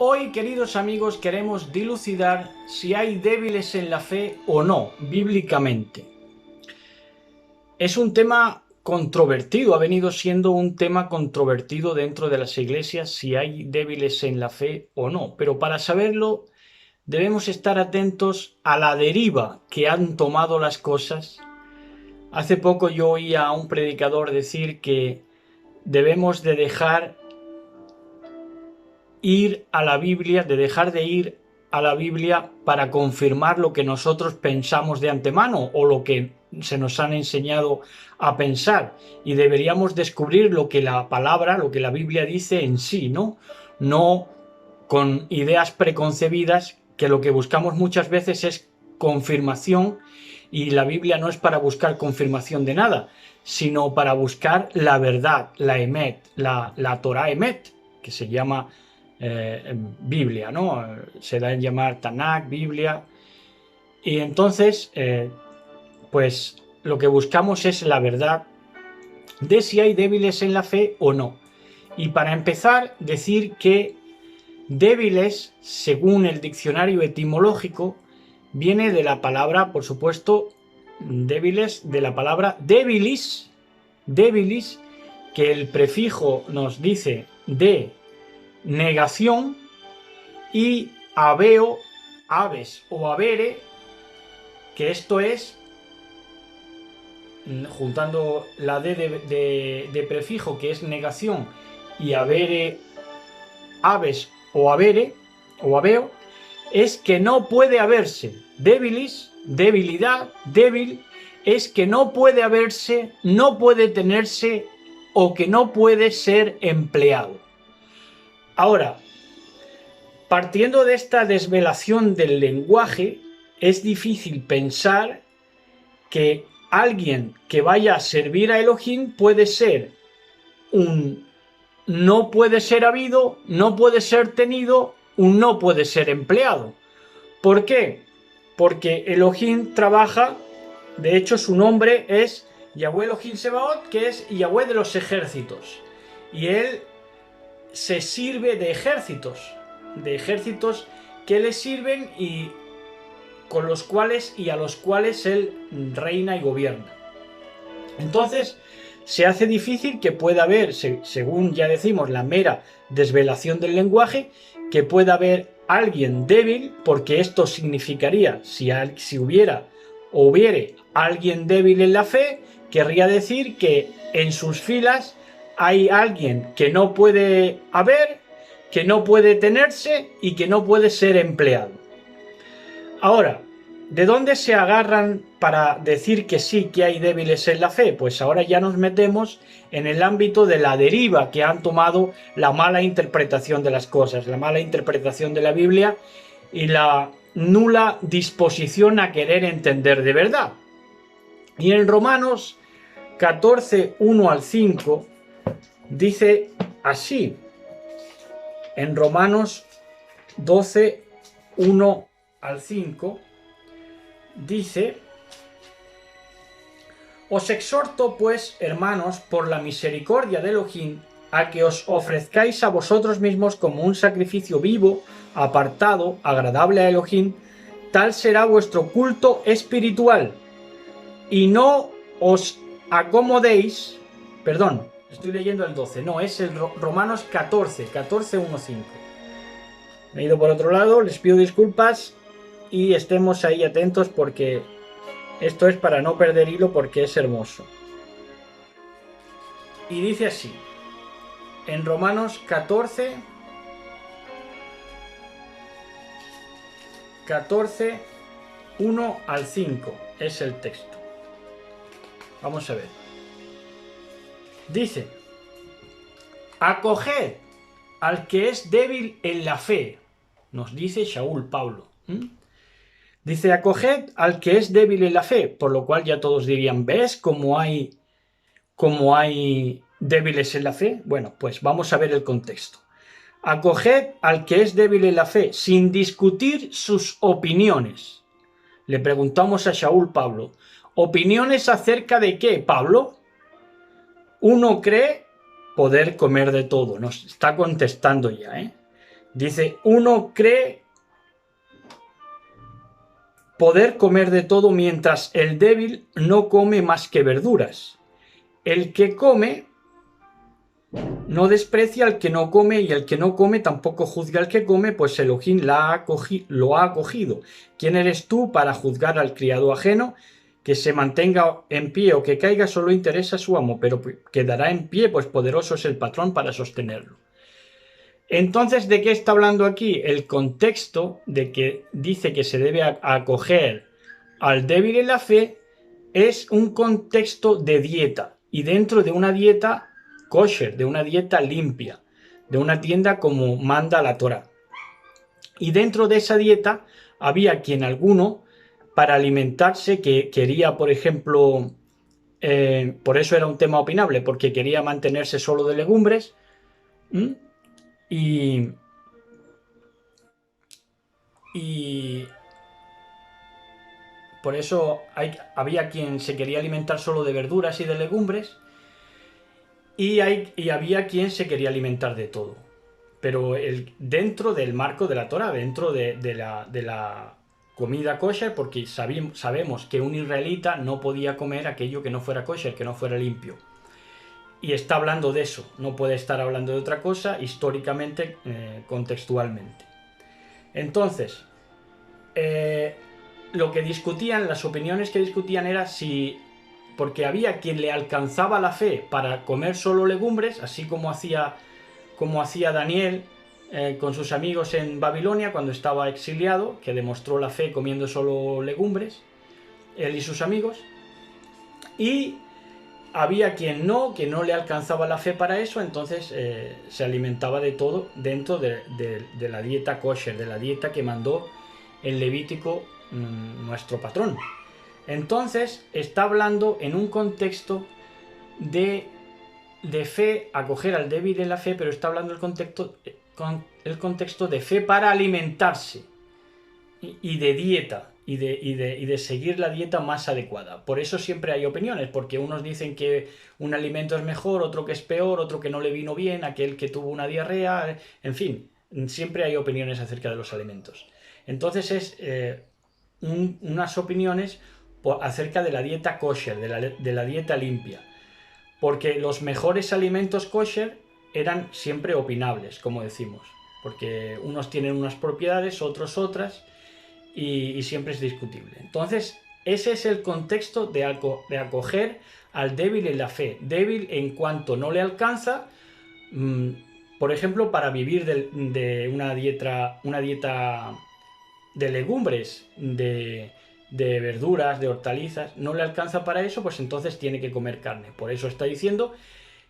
Hoy, queridos amigos, queremos dilucidar si hay débiles en la fe o no, bíblicamente. Es un tema controvertido, ha venido siendo un tema controvertido dentro de las iglesias, si hay débiles en la fe o no. Pero para saberlo, debemos estar atentos a la deriva que han tomado las cosas. Hace poco yo oí a un predicador decir que debemos de dejar ir a la Biblia, de dejar de ir a la Biblia para confirmar lo que nosotros pensamos de antemano o lo que se nos han enseñado a pensar, y deberíamos descubrir lo que la palabra, lo que la Biblia dice en sí, no con ideas preconcebidas, que lo que buscamos muchas veces es confirmación, y la Biblia no es para buscar confirmación de nada, sino para buscar la verdad, la emet, la Torah emet, que se llama Biblia, ¿no? Se da en llamar Tanakh, Biblia. Y entonces, pues lo que buscamos es la verdad de si hay débiles en la fe o no. Y para empezar, decir que débiles, según el diccionario etimológico, viene de la palabra, por supuesto, débiles, de la palabra débilis, que el prefijo nos dice de negación, y habeo, aves o habere, que esto es, juntando la D de prefijo, que es negación, y habere, aves o habere, o habeo, es que no puede haberse. Débilis, debilidad, débil, es que no puede haberse, no puede tenerse o que no puede ser empleado. Ahora, partiendo de esta desvelación del lenguaje, es difícil pensar que alguien que vaya a servir a Elohim puede ser un no puede ser habido, no puede ser tenido, un no puede ser empleado. ¿Por qué? Porque Elohim trabaja, de hecho su nombre es Yahweh Elohim Sebaot, que es Yahweh de los ejércitos, y él se sirve de ejércitos que le sirven y con los cuales y a los cuales él reina y gobierna. Entonces se hace difícil que pueda haber, según ya decimos, la mera desvelación del lenguaje, que pueda haber alguien débil, porque esto significaría, si hubiera o hubiere alguien débil en la fe, querría decir que en sus filas hay alguien que no puede haber, que no puede tenerse y que no puede ser empleado. Ahora, ¿de dónde se agarran para decir que sí que hay débiles en la fe? Pues ahora ya nos metemos en el ámbito de la deriva que han tomado, la mala interpretación de las cosas, la mala interpretación de la Biblia y la nula disposición a querer entender de verdad. Y en Romanos 14, 1 al 5, dice así. En Romanos 12, 1 al 5, dice: os exhorto pues, hermanos, por la misericordia de Elohim, a que os ofrezcáis a vosotros mismos como un sacrificio vivo, apartado, agradable a Elohim, tal será vuestro culto espiritual, y no os acomodéis, perdón, estoy leyendo el 12, no, es el Romanos 14, 1, 5. Me he ido por otro lado, les pido disculpas y estemos ahí atentos porque esto es para no perder hilo, porque es hermoso. Y dice así, en Romanos 14, 1 al 5 es el texto. Vamos a ver. Dice: acoged al que es débil en la fe, nos dice Shaul Pablo. Dice: acoged al que es débil en la fe, por lo cual ya todos dirían, ¿ves cómo hay débiles en la fe? Bueno, pues vamos a ver el contexto. Acoged al que es débil en la fe, sin discutir sus opiniones. Le preguntamos a Shaul Pablo, ¿opiniones acerca de qué, Pablo? Uno cree poder comer de todo, nos está contestando ya, Dice, uno cree poder comer de todo mientras el débil no come más que verduras. El que come no desprecia al que no come, y el que no come tampoco juzga al que come, pues Elohim lo ha acogido. ¿Quién eres tú para juzgar al criado ajeno? Que se mantenga en pie o que caiga solo interesa a su amo, pero quedará en pie, pues poderoso es el patrón para sostenerlo. Entonces, ¿de qué está hablando aquí? El contexto de que dice que se debe acoger al débil en la fe es un contexto de dieta, y dentro de una dieta kosher, de una dieta limpia, de una tienda como manda la Torah. Y dentro de esa dieta había quien alguno, para alimentarse, que quería, por ejemplo, por eso era un tema opinable, porque quería mantenerse solo de legumbres, y por eso había quien se quería alimentar solo de verduras y de legumbres, y había quien se quería alimentar de todo. Pero dentro del marco de la Torah, dentro de la comida kosher, porque sabemos que un israelita no podía comer aquello que no fuera kosher, que no fuera limpio. Y está hablando de eso, no puede estar hablando de otra cosa históricamente, contextualmente. Entonces, lo que discutían, las opiniones que discutían era si, porque había quien le alcanzaba la fe para comer solo legumbres, así como hacía Daniel con sus amigos en Babilonia cuando estaba exiliado, que demostró la fe comiendo solo legumbres, él y sus amigos. Y había quien no, que no le alcanzaba la fe para eso, entonces se alimentaba de todo dentro de la dieta kosher, de la dieta que mandó el Levítico, nuestro patrón. Entonces está hablando en un contexto de fe, acoger al débil en la fe, pero está hablando el contexto de fe para alimentarse, y de dieta, y de seguir la dieta más adecuada. Por eso siempre hay opiniones, porque unos dicen que un alimento es mejor, otro que es peor, otro que no le vino bien, aquel que tuvo una diarrea, en fin, siempre hay opiniones acerca de los alimentos. Entonces es unas opiniones acerca de la dieta kosher, de la dieta limpia, porque los mejores alimentos kosher eran siempre opinables, como decimos, porque unos tienen unas propiedades, otros otras, y siempre es discutible. Entonces, ese es el contexto de acoger al débil en la fe. Débil en cuanto no le alcanza, por ejemplo, para vivir de una dieta de legumbres, de verduras, de hortalizas, no le alcanza para eso, pues entonces tiene que comer carne. Por eso está diciendo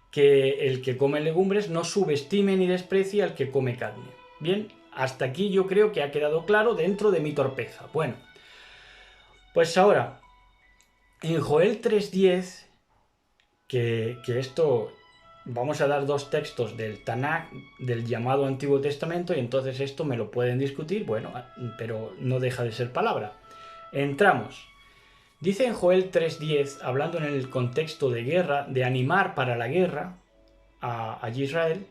que el que come legumbres no subestime ni desprecie al que come carne. Bien, hasta aquí yo creo que ha quedado claro dentro de mi torpeza. Bueno, pues ahora, en Joel 3:10, que esto, vamos a dar dos textos del Tanakh, del llamado Antiguo Testamento, y entonces esto me lo pueden discutir, bueno, pero no deja de ser palabra. Entramos. Dice en Joel 3:10, hablando en el contexto de guerra, de animar para la guerra a Israel,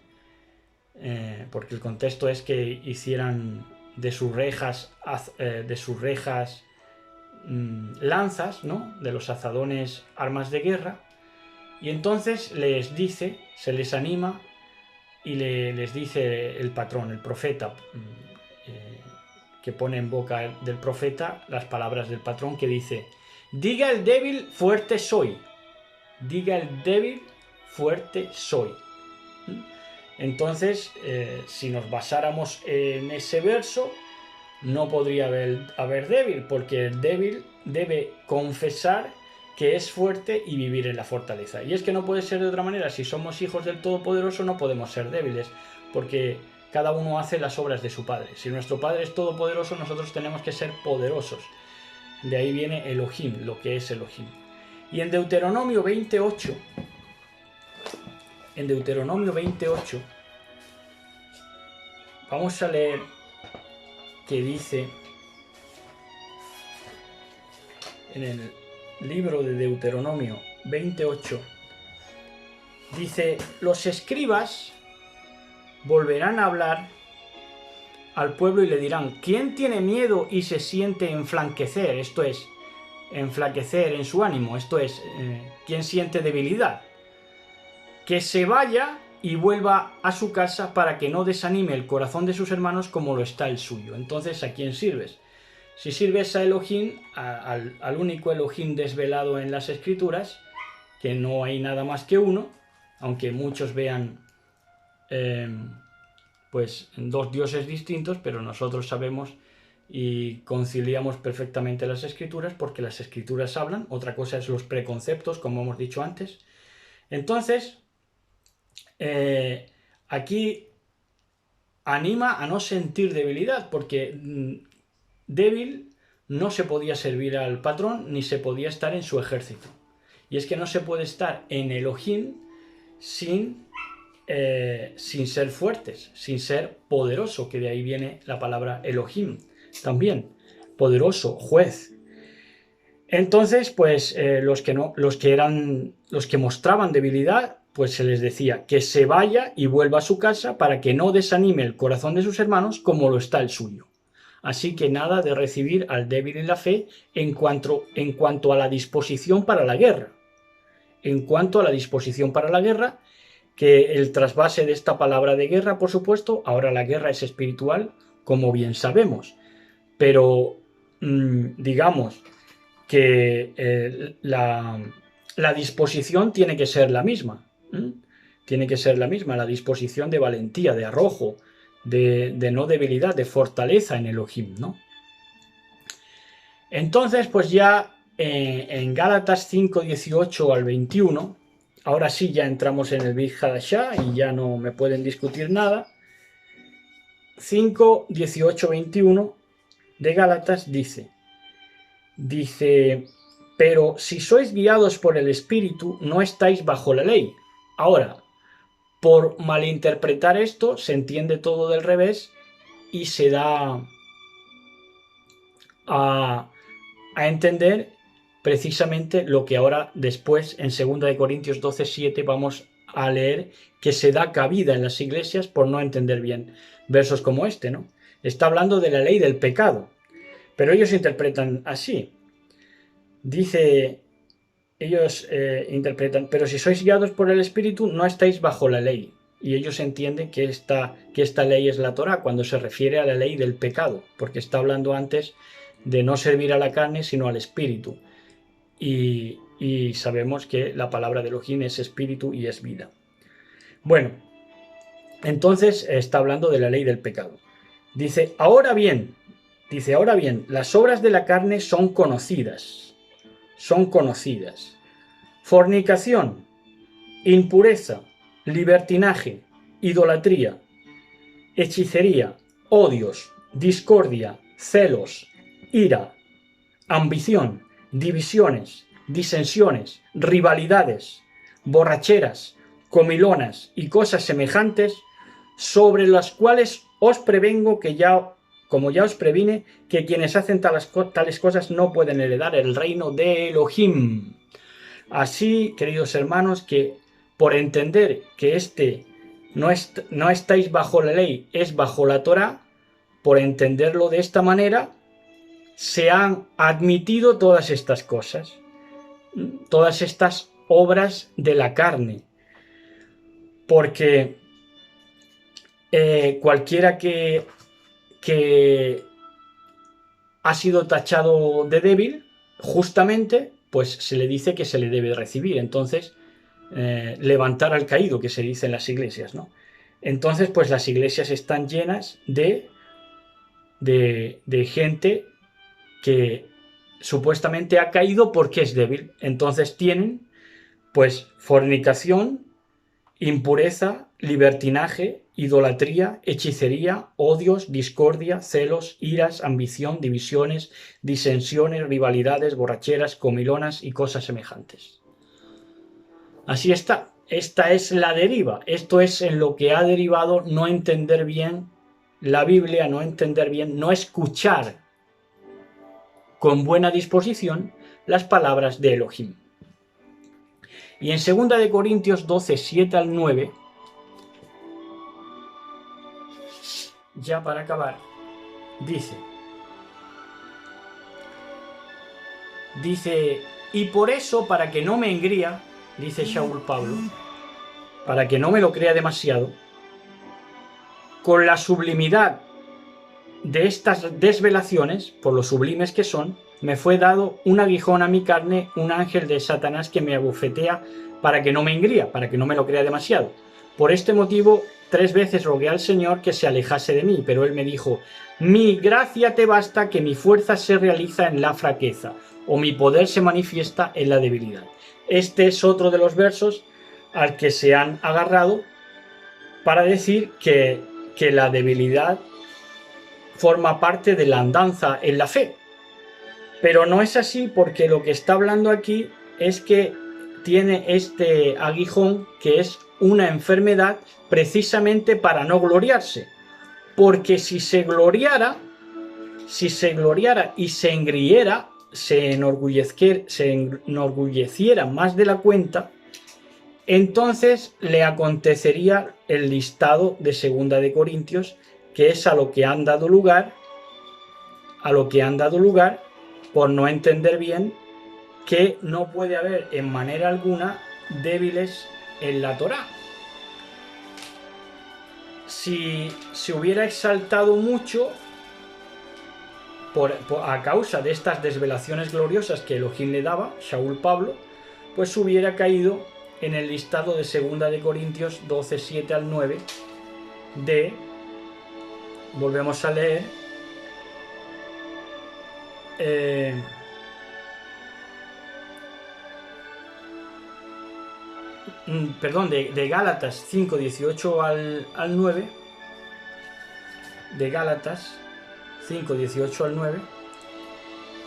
porque el contexto es que hicieran de sus rejas lanzas, ¿no? De los azadones armas de guerra, y entonces les dice, se les anima, y les dice el patrón, el profeta, que pone en boca del profeta las palabras del patrón, que dice: diga el débil, fuerte soy. Diga el débil, fuerte soy. Entonces, si nos basáramos en ese verso, no podría haber débil, porque el débil debe confesar que es fuerte y vivir en la fortaleza. Y es que no puede ser de otra manera. Si somos hijos del Todopoderoso, no podemos ser débiles, porque cada uno hace las obras de su Padre. Si nuestro Padre es todopoderoso, nosotros tenemos que ser poderosos. De ahí viene Elohim, lo que es Elohim. Y en Deuteronomio 28, vamos a leer que dice en el libro de Deuteronomio 28, dice: los escribas volverán a hablar al pueblo y le dirán: ¿quién tiene miedo y se siente enflaquecer? Esto es, enflaquecer en su ánimo, esto es, ¿quién siente debilidad? Que se vaya y vuelva a su casa para que no desanime el corazón de sus hermanos como lo está el suyo. Entonces, ¿a quién sirves? Si sirves a Elohim, al único Elohim desvelado en las Escrituras, que no hay nada más que uno, aunque muchos vean pues dos dioses distintos, pero nosotros sabemos y conciliamos perfectamente las Escrituras porque las Escrituras hablan. Otra cosa es los preconceptos, como hemos dicho antes. Entonces, aquí anima a no sentir debilidad, porque débil no se podía servir al patrón ni se podía estar en su ejército. Y es que no se puede estar en Elohim sin ser fuertes, sin ser poderoso, que de ahí viene la palabra Elohim también, poderoso, juez. Entonces, pues los que mostraban debilidad, pues se les decía que se vaya y vuelva a su casa para que no desanime el corazón de sus hermanos como lo está el suyo. Así que nada de recibir al débil en la fe en cuanto a la disposición para la guerra. En cuanto a la disposición para la guerra, que el trasvase de esta palabra de guerra, por supuesto, ahora la guerra es espiritual, como bien sabemos, pero digamos que la disposición tiene que ser la misma. Tiene que ser la misma, la disposición de valentía, de arrojo, de no debilidad, de fortaleza en Elohim, ¿no? Entonces, pues ya en Gálatas 5, 18 al 21, ahora sí ya entramos en el Brit Hadashah y ya no me pueden discutir nada. 5, 18, 21 de Gálatas dice, pero si sois guiados por el Espíritu, no estáis bajo la ley. Ahora, por malinterpretar esto, se entiende todo del revés y se da a entender precisamente lo que ahora después en 2 Corintios 12, 7 vamos a leer, que se da cabida en las iglesias por no entender bien versos como este, ¿no? Está hablando de la ley del pecado, pero ellos interpretan así. Dice, ellos interpretan, pero si sois guiados por el Espíritu, no estáis bajo la ley. Y ellos entienden que esta ley es la Torá, cuando se refiere a la ley del pecado, porque está hablando antes de no servir a la carne, sino al Espíritu. Y sabemos que la palabra de Elohim es Espíritu y es vida. Bueno, entonces está hablando de la ley del pecado. Dice, ahora bien, las obras de la carne son conocidas. Fornicación, impureza, libertinaje, idolatría, hechicería, odios, discordia, celos, ira, ambición, divisiones, disensiones, rivalidades, borracheras, comilonas y cosas semejantes, sobre las cuales os prevengo como ya os previne, que quienes hacen tales cosas no pueden heredar el reino de Elohim. Así, queridos hermanos, que por entender que no estáis bajo la ley, es bajo la Torá, por entenderlo de esta manera, se han admitido todas estas cosas, todas estas obras de la carne, porque cualquiera que ha sido tachado de débil, justamente, pues se le dice que se le debe recibir. Entonces, levantar al caído, que se dice en las iglesias, ¿no? Entonces, pues las iglesias están llenas de gente que supuestamente ha caído porque es débil. Entonces tienen, pues, fornicación, impureza, libertinaje, idolatría, hechicería, odios, discordia, celos, iras, ambición, divisiones, disensiones, rivalidades, borracheras, comilonas y cosas semejantes. Así está. Esta es la deriva. Esto es en lo que ha derivado no entender bien la Biblia, no entender bien, no escuchar con buena disposición las palabras de Elohim. Y en 2 Corintios 12, 7 al 9, ya para acabar, dice, y por eso, para que no me engría, dice Shaul Pablo, para que no me lo crea demasiado, con la sublimidad de estas desvelaciones, por lo sublimes que son, me fue dado un aguijón a mi carne, un ángel de Satanás que me abofetea para que no me engría, para que no me lo crea demasiado. Por este motivo, 3 veces rogué al Señor que se alejase de mí, pero él me dijo, mi gracia te basta, que mi fuerza se realiza en la fraqueza, o mi poder se manifiesta en la debilidad. Este es otro de los versos al que se han agarrado para decir que la debilidad forma parte de la andanza en la fe. Pero no es así, porque lo que está hablando aquí es que tiene este aguijón, que es una enfermedad precisamente para no gloriarse. Porque si se gloriara y se engriera, se enorgulleciera más de la cuenta, entonces le acontecería el listado de 2 de Corintios, que es a lo que han dado lugar por no entender bien que no puede haber en manera alguna débiles en la Torá. Si se hubiera exaltado mucho a causa de estas desvelaciones gloriosas que Elohim le daba, Shaul Pablo, pues hubiera caído en el listado de 2 de Corintios 12, 7 al 9 volvemos a leer, de Gálatas 5, 18 al 9, de Gálatas 5, 18 al 9,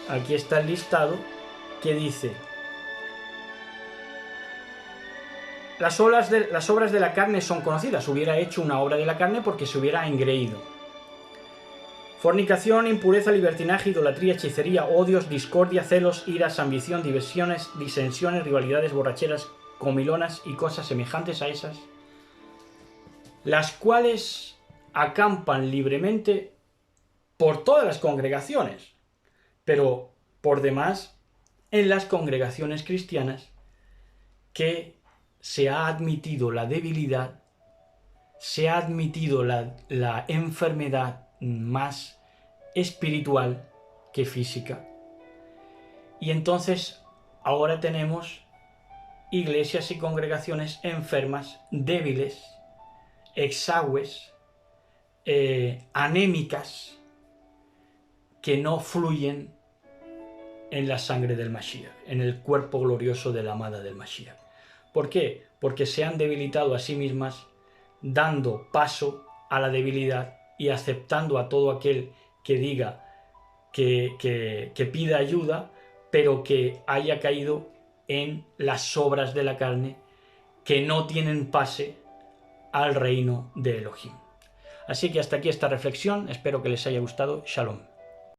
aquí está el listado que dice, las obras de la carne son conocidas, hubiera hecho una obra de la carne porque se hubiera engreído. Fornicación, impureza, libertinaje, idolatría, hechicería, odios, discordia, celos, iras, ambición, diversiones, disensiones, rivalidades, borracheras, comilonas y cosas semejantes a esas, las cuales acampan libremente por todas las congregaciones, pero por demás en las congregaciones cristianas, que se ha admitido la debilidad, se ha admitido la enfermedad más espiritual que física. Y entonces ahora tenemos iglesias y congregaciones enfermas, débiles, exangües, anémicas, que no fluyen en la sangre del Mashiach, en el cuerpo glorioso de la amada del Mashiach. ¿Por qué? Porque se han debilitado a sí mismas, dando paso a la debilidad y aceptando a todo aquel que diga que pida ayuda, pero que haya caído en las obras de la carne, que no tienen pase al reino de Elohim. Así que hasta aquí esta reflexión, espero que les haya gustado. Shalom.